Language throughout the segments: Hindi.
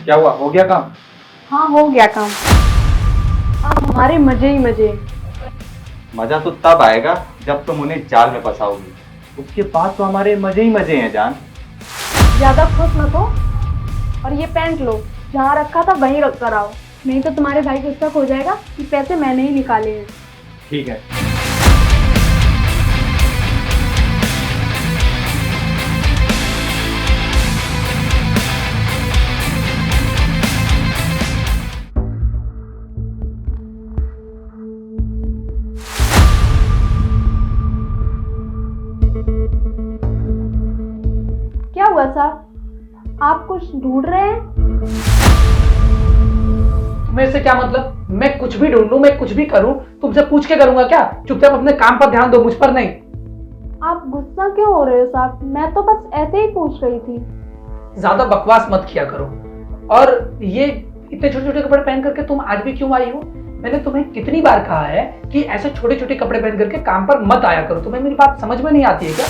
क्या हुआ, हो गया काम? हाँ हो गया काम। अब हमारे मजे ही मजे। मजा तो तब आएगा जब तुम उन्हें जाल में फंसाओगी, उसके बाद तो हमारे मजे ही मजे हैं जान। ज्यादा खुश मत हो। और ये पैंट लो, जहाँ रखा था वहीं रख कर आओ, नहीं तो तुम्हारे भाई को शक हो जाएगा कि पैसे मैंने ही निकाले हैं। ठीक है। क्या हुआ साहब, आप कुछ ढूंढ रहे हैं? तुम्हें इससे क्या मतलब? मैं कुछ भी ढूंढूं, मैं कुछ भी करूं, तुमसे पूछ के करूंगा क्या? चुपचाप अपने काम पर ध्यान दो, मुझ पर नहीं। आप गुस्सा क्यों हो रहे हो साहब? मैं तो बस ऐसे ही पूछ रही थी। ज्यादा बकवास मत किया करो। और ये इतने छोटे छोटे कपड़े पहन करके तुम आज भी क्यों आई हो? मैंने तुम्हें कितनी बार कहा है कि ऐसे छोटे छोटे कपड़े पहन करके काम पर मत आया करो। तुम्हें मेरी बात समझ में नहीं आती है क्या?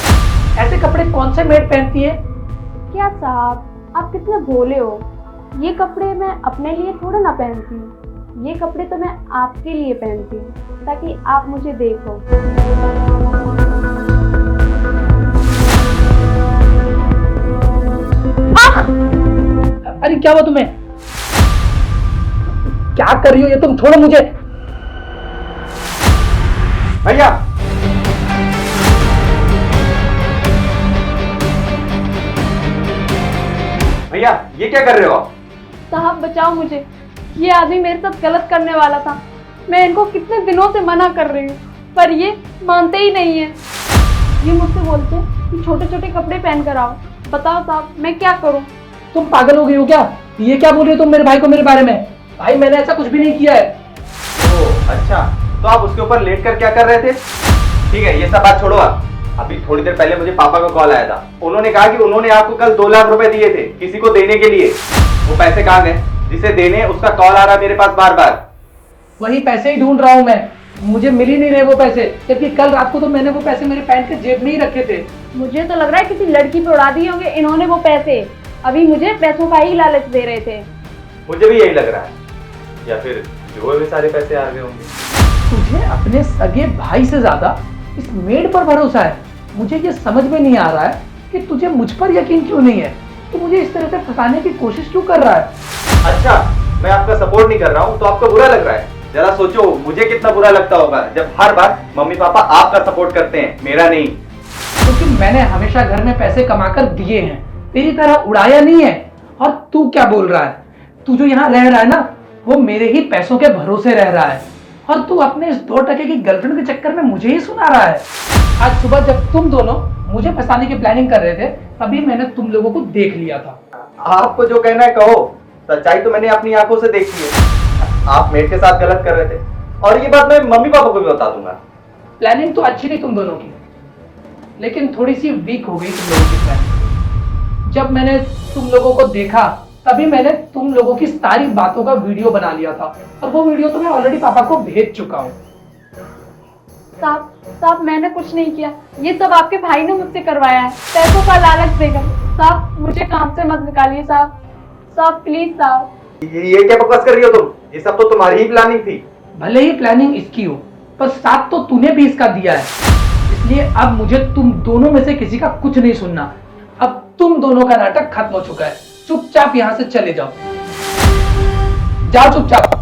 ऐसे कपड़े कौन से मेड पहनती है? क्या साहब, आप कितने भोले हो। ये कपड़े मैं अपने लिए थोड़ा ना पहनती हूँ, ये कपड़े तो मैं आपके लिए पहनती हूँ ताकि आप मुझे देखो। अरे क्या हुआ तुम्हें? क्या कर रही हो ये तुम? छोड़ो मुझे। भैया, भैया ये क्या कर रहे हो आप? साहब बचाओ मुझे, ये आदमी मेरे साथ गलत करने वाला था। मैं इनको कितने दिनों से मना कर रही हूँ पर ये मानते ही नहीं है। ये मुझसे बोलते हैं कि छोटे छोटे कपड़े पहन कर आओ। बताओ साहब मैं क्या करूँ? तुम पागल हो गई हो क्या? ये क्या बोल रही हो तुम मेरे भाई को मेरे बारे में? भाई मैंने ऐसा कुछ भी नहीं किया है। ओह अच्छा, तो आप उसके ऊपर लेट कर क्या कर रहे थे? ठीक है, ये सब बात छोड़ो आप। अभी थोड़ी देर पहले मुझे पापा का कॉल आया था। उन्होंने कहा कि उन्होंने आपको कल 2 लाख रुपए दिए थे किसी को देने के लिए। वो पैसे कहाँ गए? जिसे देने उसका कॉल आ रहा है मेरे पास बार बार। वही पैसे ही ढूंढ रहा हूँ मैं, मुझे मिल ही नहीं रहे वो पैसे। जबकि कल रात को तो मैंने वो पैसे मेरे पैंट के जेब में ही रखे थे। मुझे तो लग रहा है किसी लड़की पे उड़ा दिए होंगे इन्होंने वो पैसे। अभी मुझे पैसों का ही लालच दे रहे थे। मुझे भी यही लग रहा है, या फिर जुए में सारे पैसे आ गए होंगे। तुझे अपने सगे भाई से ज्यादा इस मेड पर भरोसा है। मुझे ये समझ में नहीं आ रहा है कि तुझे मुझ पर यकीन क्यों नहीं है। तू मुझे इस तरह से फंसाने की कोशिश क्यों कर रहा है? अच्छा, मैं आपका सपोर्ट नहीं कर रहा हूँ तो आपको बुरा लग रहा है। जरा सोचो मुझे कितना बुरा लगता होगा जब हर बार मम्मी पापा आपका सपोर्ट करते हैं, मेरा नहीं। क्योंकि मैंने हमेशा घर में पैसे कमाकर दिए हैं, तेरी तरह उड़ाया नहीं है। और तू क्या बोल रहा है? तू जो यहाँ रह रहा है ना, वो मेरे ही पैसों के भरोसे रह रहा है। और तू अपने इस 2 टके की गर्लफ्रेंड के चक्कर में मुझे ही सुना रहा है। आज सुबह जब तुम दोनों मुझे फंसाने की प्लानिंग कर रहे थे तभी मैंने तुम लोगों को देख लिया था। आपको जो कहना है कहो, सच्चाई तो मैंने अपनी आंखों से देखी है। आप मेड के साथ गलत कर रहे थे और ये बात मैं मम्मी पापा को भी बता दूंगा। प्लानिंग तो अच्छी थी तुम दोनों की, लेकिन थोड़ी सी वीक हो गई तुम लोगों की प्लानिंग। जब मैंने तुम लोगों को देखा तभी मैंने तुम लोगों की सारी बातों का वीडियो बना लिया था और वो वीडियो तो मैं ऑलरेडी पापा को भेज चुका हूँ। साहब मैंने कुछ नहीं किया, ये सब आपके भाई ने मुझसे करवाया है पैसों का लालच देकर। साहब मुझे काम से मत निकालिए साहब, साहब प्लीज साहब। ये क्या बकवास कर रही हो तुम? ये सब तो तुम्हारी ही प्लानिंग थी। भले ही प्लानिंग इसकी हो पर साथ तो तूने भी इसका दिया है, इसलिए अब मुझे तुम दोनों में से किसी का कुछ नहीं सुनना। अब तुम दोनों का नाटक खत्म हो चुका है, चुपचाप यहाँ से चले जाओ। जाओ चुपचाप।